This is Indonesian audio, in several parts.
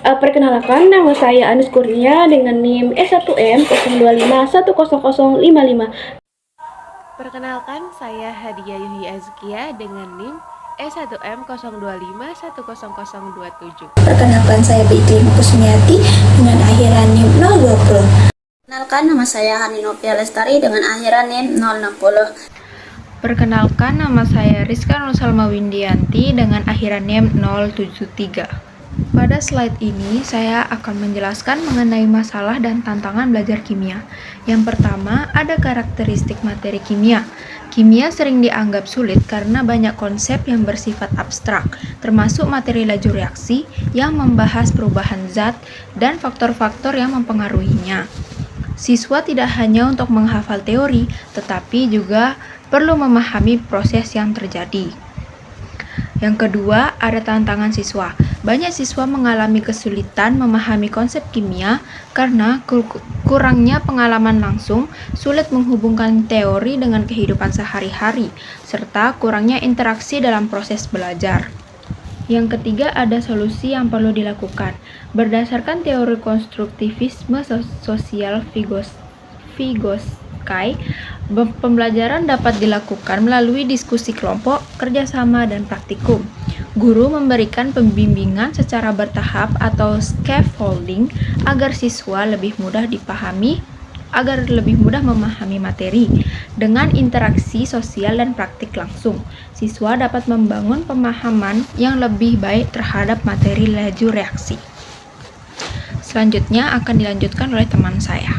Perkenalkan, nama saya Anus Kurnia dengan NIM S1M025100055. Perkenalkan, saya Hadia Yuhi Azkia dengan NIM E1M025100027. Perkenalkan, saya Beiklim Kusmiati dengan akhiran NIM 020. Perkenalkan, nama saya Haninopia Lestari dengan akhiran NIM 060. Perkenalkan, nama saya Rizka Nursalma Windianti dengan akhiran NIM 073. Pada slide ini, saya akan menjelaskan mengenai masalah dan tantangan belajar kimia. Yang pertama, ada karakteristik materi kimia. Kimia sering dianggap sulit karena banyak konsep yang bersifat abstrak, termasuk materi laju reaksi yang membahas perubahan zat dan faktor-faktor yang mempengaruhinya. Siswa tidak hanya untuk menghafal teori, tetapi juga perlu memahami proses yang terjadi. Yang kedua, ada tantangan siswa. Banyak siswa mengalami kesulitan memahami konsep kimia karena kurangnya pengalaman langsung, sulit menghubungkan teori dengan kehidupan sehari-hari, serta kurangnya interaksi dalam proses belajar. Yang ketiga, ada solusi yang perlu dilakukan. Berdasarkan teori konstruktivisme sosial Vygotsky, pembelajaran dapat dilakukan melalui diskusi kelompok, kerjasama, dan praktikum. Guru memberikan pembimbingan secara bertahap atau scaffolding agar siswa lebih mudah memahami materi. Dengan interaksi sosial dan praktik langsung, siswa dapat membangun pemahaman yang lebih baik terhadap materi laju reaksi. Selanjutnya akan dilanjutkan oleh teman saya.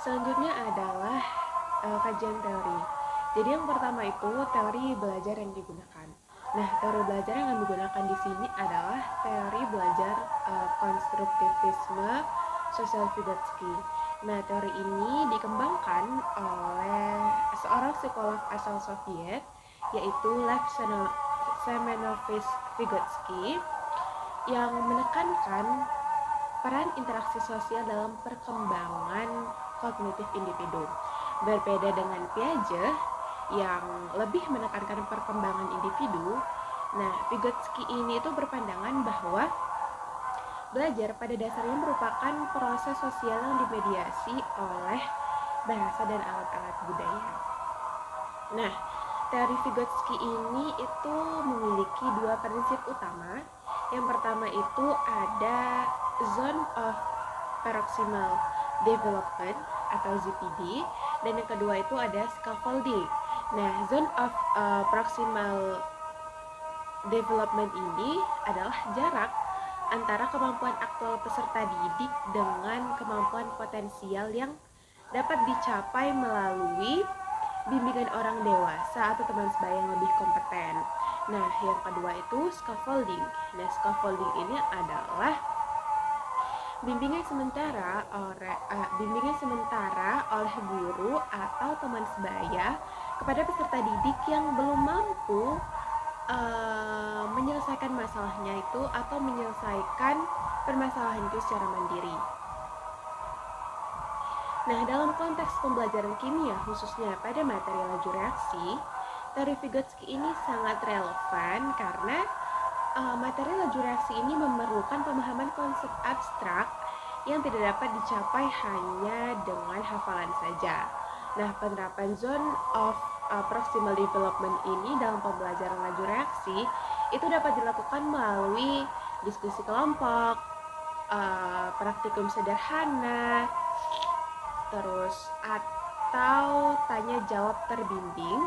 Selanjutnya adalah kajian teori. Jadi yang pertama itu teori belajar yang digunakan. Nah, teori belajar yang digunakan di sini adalah teori belajar konstruktivisme sosial Vygotsky. Nah, teori ini dikembangkan oleh seorang psikolog asal Soviet, yaitu Lev Semenovich Vygotsky, yang menekankan peran interaksi sosial dalam perkembangan kognitif individu. Berbeda dengan Piaget yang lebih menekankan perkembangan individu, nah Vygotsky ini itu berpandangan bahwa belajar pada dasarnya merupakan proses sosial yang dimediasi oleh bahasa dan alat-alat budaya. Nah, teori Vygotsky ini itu memiliki dua prinsip utama. Yang pertama itu ada Zone of Proximal Development atau ZPD, dan yang kedua itu ada scaffolding. Nah, Zone of Proximal Development ini adalah jarak antara kemampuan aktual peserta didik dengan kemampuan potensial yang dapat dicapai melalui bimbingan orang dewasa atau teman sebaya yang lebih kompeten. Nah, yang kedua itu scaffolding. Nah, scaffolding ini adalah bimbingan sementara oleh guru atau teman sebaya kepada peserta didik yang belum mampu menyelesaikan masalahnya itu atau menyelesaikan permasalahan itu secara mandiri. Nah, dalam konteks pembelajaran kimia khususnya pada materi laju reaksi, teori Vygotsky ini sangat relevan karena materi laju reaksi ini memerlukan pemahaman konsep abstrak yang tidak dapat dicapai hanya dengan hafalan saja. Nah, penerapan zone of proximal development ini dalam pembelajaran laju reaksi itu dapat dilakukan melalui diskusi kelompok, praktikum sederhana, terus atau tanya jawab terbimbing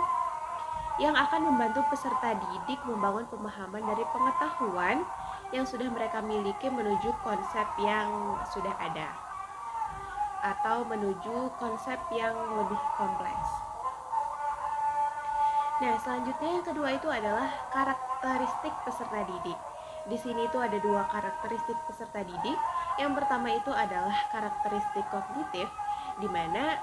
yang akan membantu peserta didik membangun pemahaman dari pengetahuan yang sudah mereka miliki menuju konsep yang sudah ada atau menuju konsep yang lebih kompleks. Nah, selanjutnya yang kedua itu adalah karakteristik peserta didik. Di sini itu ada dua karakteristik peserta didik. Yang pertama itu adalah karakteristik kognitif, di mana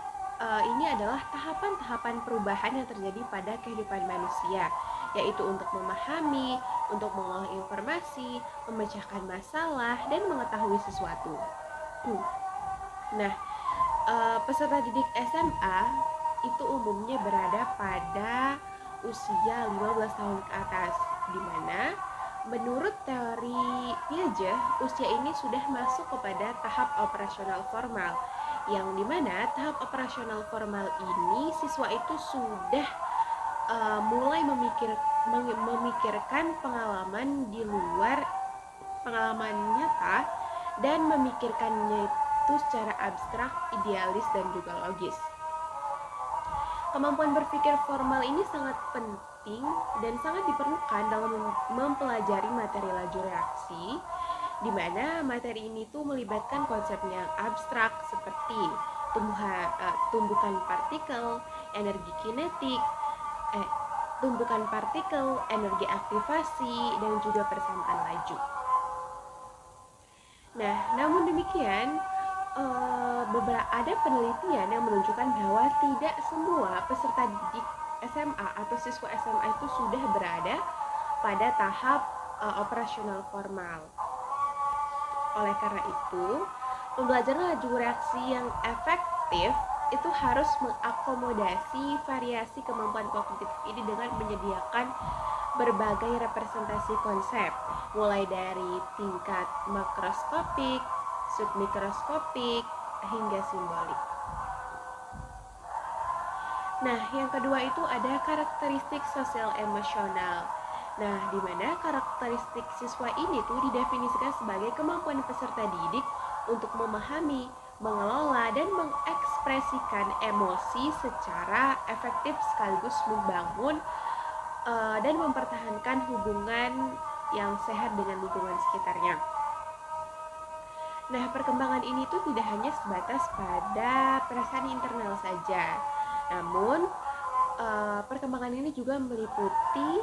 ini adalah tahapan-tahapan perubahan yang terjadi pada kehidupan manusia, yaitu untuk memahami, untuk mengolah informasi, memecahkan masalah, dan mengetahui sesuatu. Nah, peserta didik SMA itu umumnya berada pada usia 15 tahun ke atas, di mana menurut teori Piaget, usia ini sudah masuk kepada tahap operasional formal, yang dimana tahap operasional formal ini siswa itu sudah mulai memikirkan pengalaman di luar pengalaman nyata dan memikirkannya itu secara abstrak, idealis, dan juga logis. Kemampuan berpikir formal ini sangat penting dan sangat diperlukan dalam mempelajari materi laju reaksi, di mana materi ini tuh melibatkan konsep yang abstrak seperti tumbukan partikel, energi kinetik, tumbukan partikel, energi aktivasi, dan juga persamaan laju. Nah, namun demikian, ada penelitian yang menunjukkan bahwa tidak semua peserta didik SMA atau siswa SMA itu sudah berada pada tahap operasional formal. Oleh karena itu, pembelajaran laju reaksi yang efektif itu harus mengakomodasi variasi kemampuan kognitif ini dengan menyediakan berbagai representasi konsep, mulai dari tingkat makroskopik, submikroskopik, hingga simbolik. Nah, yang kedua itu ada karakteristik sosial emosional. Nah, di mana karakteristik siswa ini tuh didefinisikan sebagai kemampuan peserta didik untuk memahami, mengelola, dan mengekspresikan emosi secara efektif sekaligus membangun dan mempertahankan hubungan yang sehat dengan lingkungan sekitarnya. Nah, perkembangan ini tuh tidak hanya sebatas pada perasaan internal saja, namun perkembangan ini juga meliputi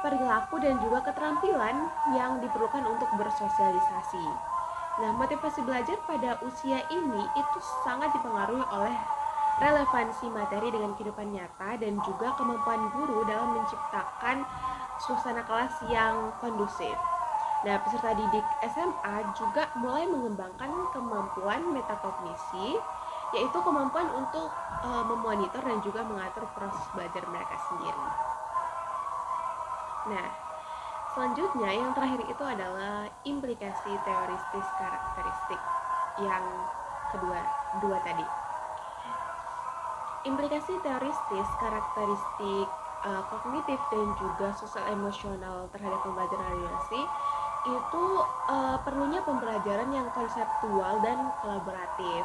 perilaku dan juga keterampilan yang diperlukan untuk bersosialisasi. Nah, motivasi belajar pada usia ini itu sangat dipengaruhi oleh relevansi materi dengan kehidupan nyata dan juga kemampuan guru dalam menciptakan suasana kelas yang kondusif. Nah, peserta didik SMA juga mulai mengembangkan kemampuan metakognisi, yaitu kemampuan untuk memonitor dan juga mengatur proses belajar mereka sendiri. Nah, selanjutnya yang terakhir itu adalah implikasi teoristis karakteristik yang dua tadi. Implikasi teoristis karakteristik kognitif dan juga sosial emosional terhadap pembelajaran reaksi itu perlunya pembelajaran yang konseptual dan kolaboratif.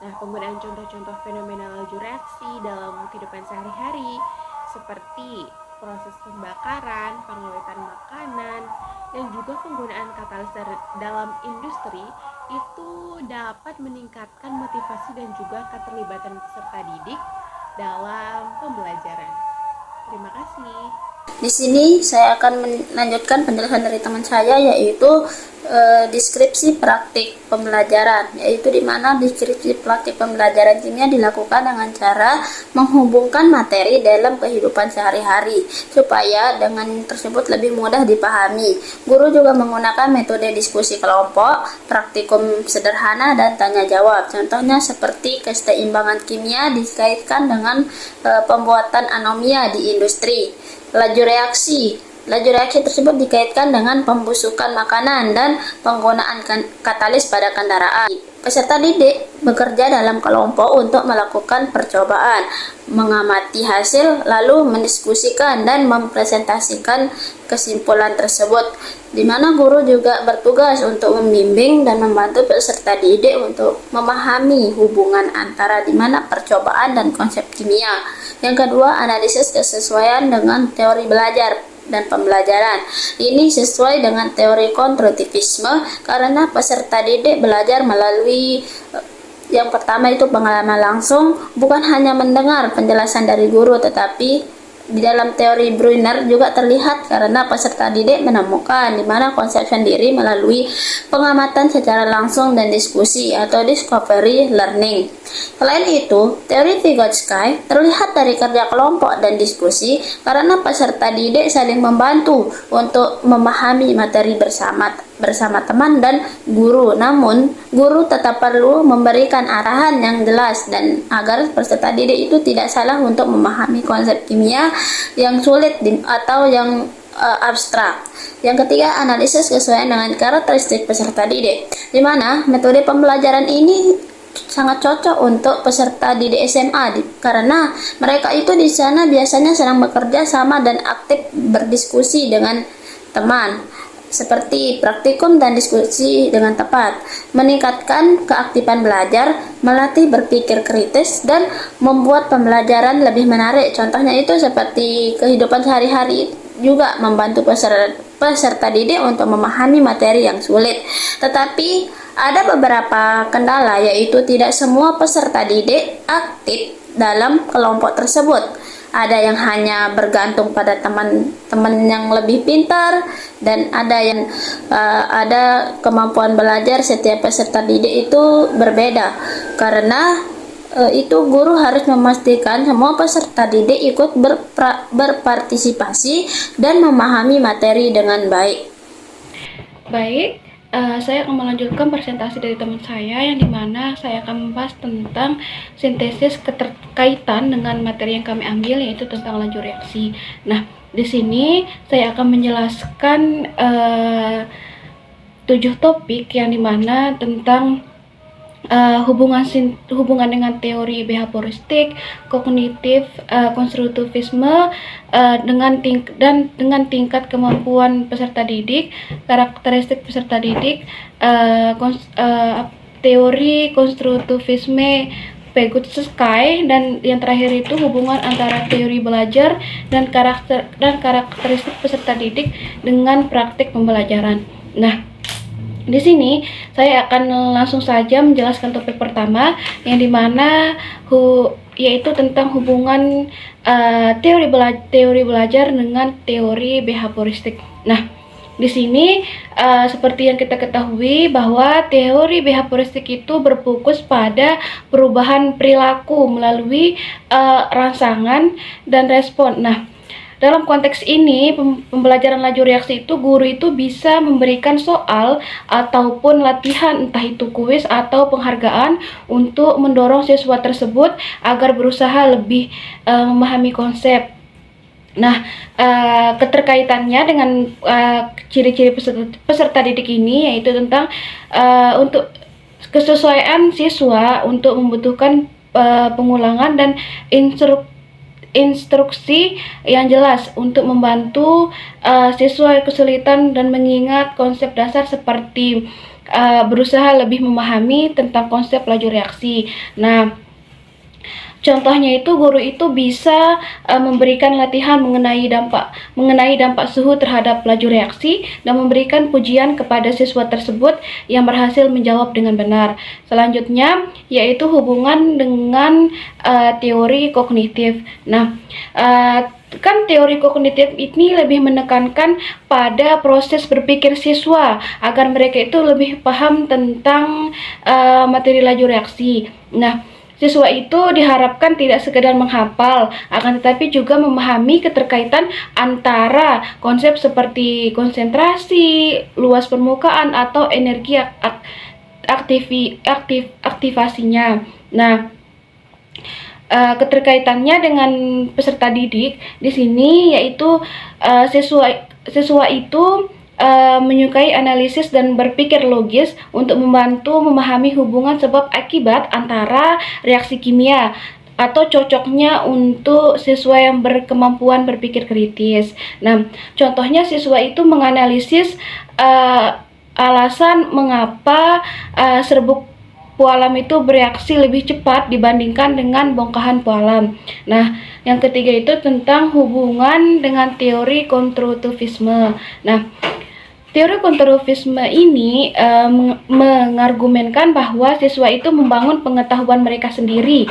Nah, penggunaan contoh-contoh fenomena laju reaksi dalam kehidupan sehari-hari seperti proses pembakaran, pengawetan makanan, dan juga penggunaan katalis dalam industri itu dapat meningkatkan motivasi dan juga keterlibatan peserta didik dalam pembelajaran. Terima kasih. Di sini saya akan melanjutkan penjelasan dari teman saya, yaitu deskripsi praktik pembelajaran, yaitu di mana deskripsi praktik pembelajaran kimia dilakukan dengan cara menghubungkan materi dalam kehidupan sehari-hari supaya dengan tersebut lebih mudah dipahami. Guru juga menggunakan metode diskusi kelompok, praktikum sederhana, dan tanya jawab. Contohnya seperti keseimbangan kimia dikaitkan dengan pembuatan anomia di industri. Laju reaksi tersebut dikaitkan dengan pembusukan makanan dan penggunaan katalis pada kendaraan. Peserta didik bekerja dalam kelompok untuk melakukan percobaan, mengamati hasil, lalu mendiskusikan dan mempresentasikan kesimpulan tersebut, di mana guru juga bertugas untuk membimbing dan membantu peserta didik untuk memahami hubungan antara di mana percobaan dan konsep kimia. Yang kedua, analisis kesesuaian dengan teori belajar dan pembelajaran. Ini sesuai dengan teori konstruktivisme karena peserta didik belajar melalui yang pertama itu pengalaman langsung, bukan hanya mendengar penjelasan dari guru, tetapi di dalam teori Brunner juga terlihat karena peserta didik menemukan di mana konsep sendiri melalui pengamatan secara langsung dan diskusi atau discovery learning. Selain itu, teori Vygotsky terlihat dari kerja kelompok dan diskusi karena peserta didik saling membantu untuk memahami materi bersama teman dan guru. Namun, guru tetap perlu memberikan arahan yang jelas dan agar peserta didik itu tidak salah untuk memahami konsep kimia yang sulit atau yang abstrak. Yang ketiga, analisis kesesuaian dengan karakteristik peserta didik, di mana metode pembelajaran ini sangat cocok untuk peserta didik SMA karena mereka itu di sana biasanya sedang bekerja sama dan aktif berdiskusi dengan teman, seperti praktikum dan diskusi dengan tepat, meningkatkan keaktifan belajar, melatih berpikir kritis, dan membuat pembelajaran lebih menarik. Contohnya itu seperti kehidupan sehari-hari, juga membantu peserta didik untuk memahami materi yang sulit. Tetapi ada beberapa kendala, yaitu tidak semua peserta didik aktif dalam kelompok tersebut. Ada yang hanya bergantung pada teman-teman yang lebih pintar, dan ada kemampuan belajar setiap peserta didik itu berbeda. Karena itu guru harus memastikan semua peserta didik ikut berpartisipasi dan memahami materi dengan baik. Baik, saya akan melanjutkan presentasi dari teman saya yang dimana saya akan membahas tentang sintesis keterkaitan dengan materi yang kami ambil, yaitu tentang laju reaksi. Nah, di sini saya akan menjelaskan 7 topik yang dimana tentang hubungan dengan teori behavioristik, kognitif, konstruktivisme, dengan tingkat kemampuan peserta didik, karakteristik peserta didik, teori konstruktivisme Vygotsky, dan yang terakhir itu hubungan antara teori belajar dan karakteristik peserta didik dengan praktik pembelajaran. Nah, di sini saya akan langsung saja menjelaskan topik pertama, yang dimana yaitu tentang hubungan teori belajar dengan teori behavioristik. Nah, di sini seperti yang kita ketahui bahwa teori behavioristik itu berfokus pada perubahan perilaku melalui rangsangan dan respon. Nah, dalam konteks ini, pembelajaran laju reaksi itu guru itu bisa memberikan soal ataupun latihan, entah itu kuis atau penghargaan, untuk mendorong siswa tersebut agar berusaha lebih memahami konsep. Nah, keterkaitannya dengan ciri-ciri peserta didik ini yaitu tentang untuk kesesuaian siswa untuk membutuhkan pengulangan dan instruksi yang jelas untuk membantu siswa kesulitan dan mengingat konsep dasar seperti berusaha lebih memahami tentang konsep laju reaksi. Nah, contohnya itu guru itu bisa memberikan latihan mengenai dampak suhu terhadap laju reaksi dan memberikan pujian kepada siswa tersebut yang berhasil menjawab dengan benar. Selanjutnya yaitu hubungan dengan teori kognitif. Nah, kan teori kognitif ini lebih menekankan pada proses berpikir siswa agar mereka itu lebih paham tentang materi laju reaksi. Nah, siswa itu diharapkan tidak sekedar menghafal, akan tetapi juga memahami keterkaitan antara konsep seperti konsentrasi, luas permukaan, atau energi aktivasinya. Nah, keterkaitannya dengan peserta didik di sini yaitu siswa itu menyukai analisis dan berpikir logis untuk membantu memahami hubungan sebab akibat antara reaksi kimia, atau cocoknya untuk siswa yang berkemampuan berpikir kritis. Nah, contohnya siswa itu menganalisis alasan mengapa serbuk pualam itu bereaksi lebih cepat dibandingkan dengan bongkahan pualam. Nah, yang ketiga itu tentang hubungan dengan teori konstruktivisme. Nah, teori konstruktivisme ini mengargumenkan bahwa siswa itu membangun pengetahuan mereka sendiri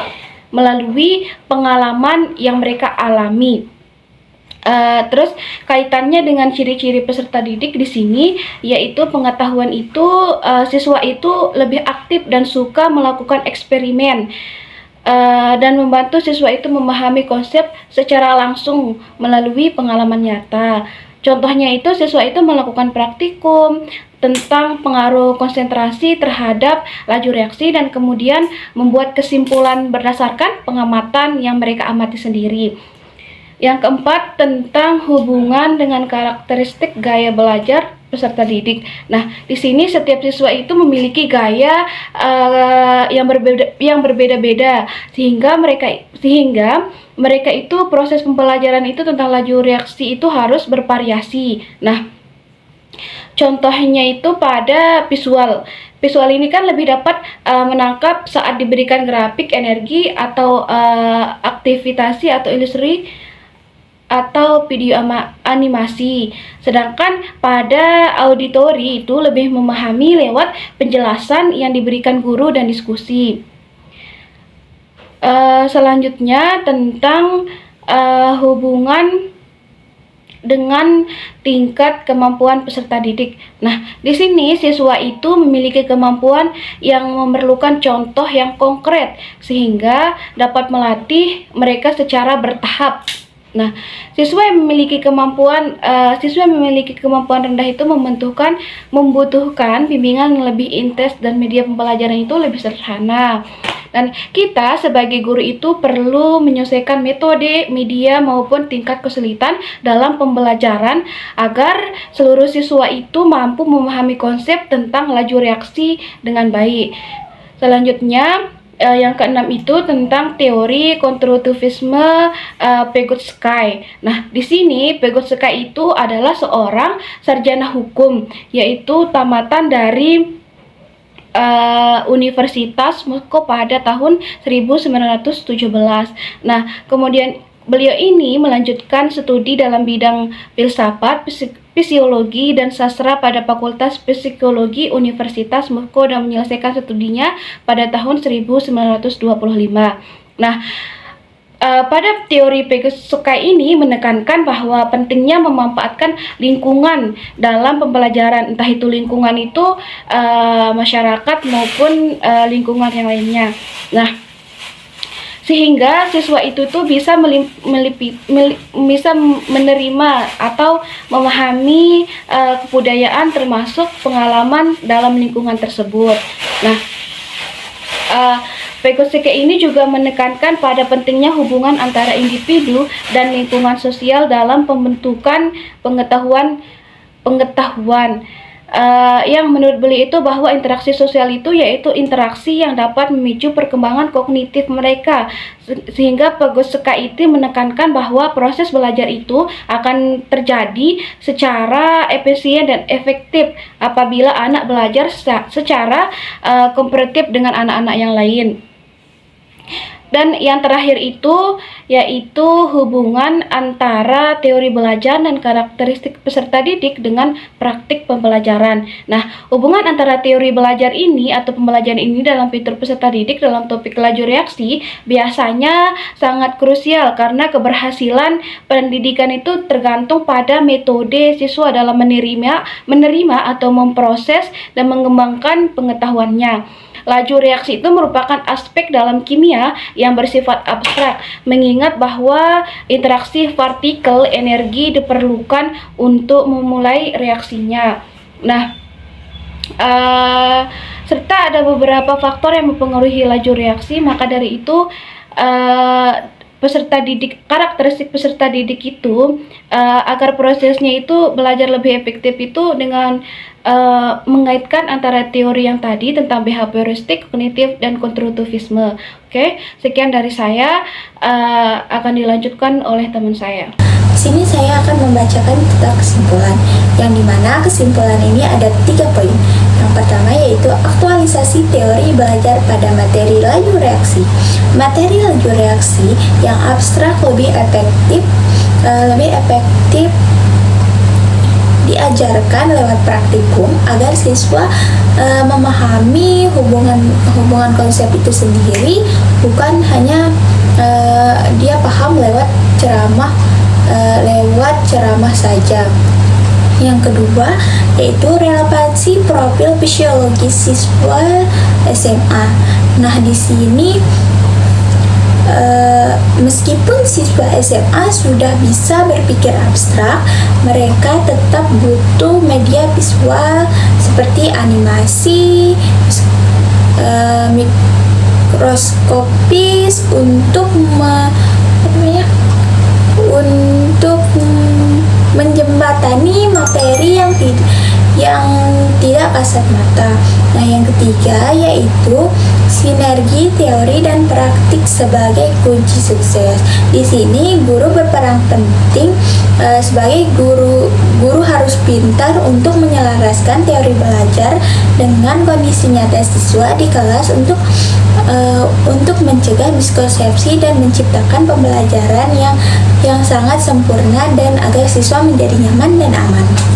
melalui pengalaman yang mereka alami. Terus kaitannya dengan ciri-ciri peserta didik di sini yaitu pengetahuan itu siswa itu lebih aktif dan suka melakukan eksperimen dan membantu siswa itu memahami konsep secara langsung melalui pengalaman nyata. Contohnya itu siswa itu melakukan praktikum tentang pengaruh konsentrasi terhadap laju reaksi dan kemudian membuat kesimpulan berdasarkan pengamatan yang mereka amati sendiri. Yang keempat, tentang hubungan dengan karakteristik gaya belajar peserta didik. Nah, di sini setiap siswa itu memiliki gaya yang berbeda-beda, sehingga mereka itu proses pembelajaran itu tentang laju reaksi itu harus bervariasi. Nah, contohnya itu pada visual. Visual ini kan lebih dapat menangkap saat diberikan grafik, energi, atau aktivitasi atau ilustrasi atau video animasi. Sedangkan pada auditori itu lebih memahami lewat penjelasan yang diberikan guru dan diskusi. Selanjutnya tentang hubungan dengan tingkat kemampuan peserta didik. Nah, di sini siswa itu memiliki kemampuan yang memerlukan contoh yang konkret sehingga dapat melatih mereka secara bertahap. Nah, siswa yang memiliki kemampuan rendah itu membutuhkan bimbingan yang lebih intens dan media pembelajaran itu lebih sederhana. Dan kita sebagai guru itu perlu menyesuaikan metode, media maupun tingkat kesulitan dalam pembelajaran agar seluruh siswa itu mampu memahami konsep tentang laju reaksi dengan baik. Selanjutnya yang keenam itu tentang teori konstruktivisme Vygotsky. Nah, di sini Vygotsky itu adalah seorang sarjana hukum, yaitu tamatan dari Universitas Moskow pada tahun 1917. Nah, kemudian beliau ini melanjutkan studi dalam bidang filsafat, fisiologi, dan sastra pada Fakultas Psikologi Universitas Moskow dan menyelesaikan studinya pada tahun 1925. Nah, pada teori Vygotsky ini menekankan bahwa pentingnya memanfaatkan lingkungan dalam pembelajaran, entah itu lingkungan itu masyarakat maupun lingkungan yang lainnya. Nah, sehingga siswa itu tuh bisa menerima atau memahami kebudayaan termasuk pengalaman dalam lingkungan tersebut. Nah, Vygotsky ini juga menekankan pada pentingnya hubungan antara individu dan lingkungan sosial dalam pembentukan pengetahuan yang menurut beliau itu bahwa interaksi sosial itu yaitu interaksi yang dapat memicu perkembangan kognitif mereka, sehingga Vygotsky itu menekankan bahwa proses belajar itu akan terjadi secara efisien dan efektif apabila anak belajar secara kompetitif dengan anak-anak yang lain. Dan yang terakhir itu yaitu hubungan antara teori belajar dan karakteristik peserta didik dengan praktik pembelajaran. Nah, hubungan antara teori belajar ini atau pembelajaran ini dalam fitur peserta didik dalam topik laju reaksi biasanya sangat krusial karena keberhasilan pendidikan itu tergantung pada metode siswa dalam menerima atau memproses dan mengembangkan pengetahuannya. Laju reaksi itu merupakan aspek dalam kimia yang bersifat abstrak, mengingat bahwa interaksi partikel energi diperlukan untuk memulai reaksinya. Nah, serta ada beberapa faktor yang mempengaruhi laju reaksi, maka dari itu karakteristik peserta didik itu agar prosesnya itu belajar lebih efektif itu dengan mengaitkan antara teori yang tadi tentang behavioristik, kognitif, dan konstruktivisme. Oke, sekian dari saya, akan dilanjutkan oleh teman saya. Di sini saya akan membacakan tentang kesimpulan, yang dimana kesimpulan ini ada 3 poin. Yang pertama yaitu aktualisasi teori belajar pada materi laju reaksi. Materi laju reaksi yang abstrak lebih efektif diajarkan lewat praktikum agar siswa memahami hubungan konsep itu sendiri, bukan hanya dia paham lewat ceramah saja. Yang kedua yaitu relevansi profil fisiologis siswa SMA. Nah, di sini meskipun siswa SMA sudah bisa berpikir abstrak, mereka tetap butuh media visual seperti animasi, mikroskopis untuk tidak kasat mata. Nah, yang ketiga yaitu sinergi teori dan praktik sebagai kunci sukses. Di sini guru berperan penting sebagai guru harus pintar untuk menyelaraskan teori belajar dengan kondisi nyata siswa di kelas untuk mencegah miskonsepsi dan menciptakan pembelajaran yang sangat sempurna dan agar siswa menjadi nyaman dan aman.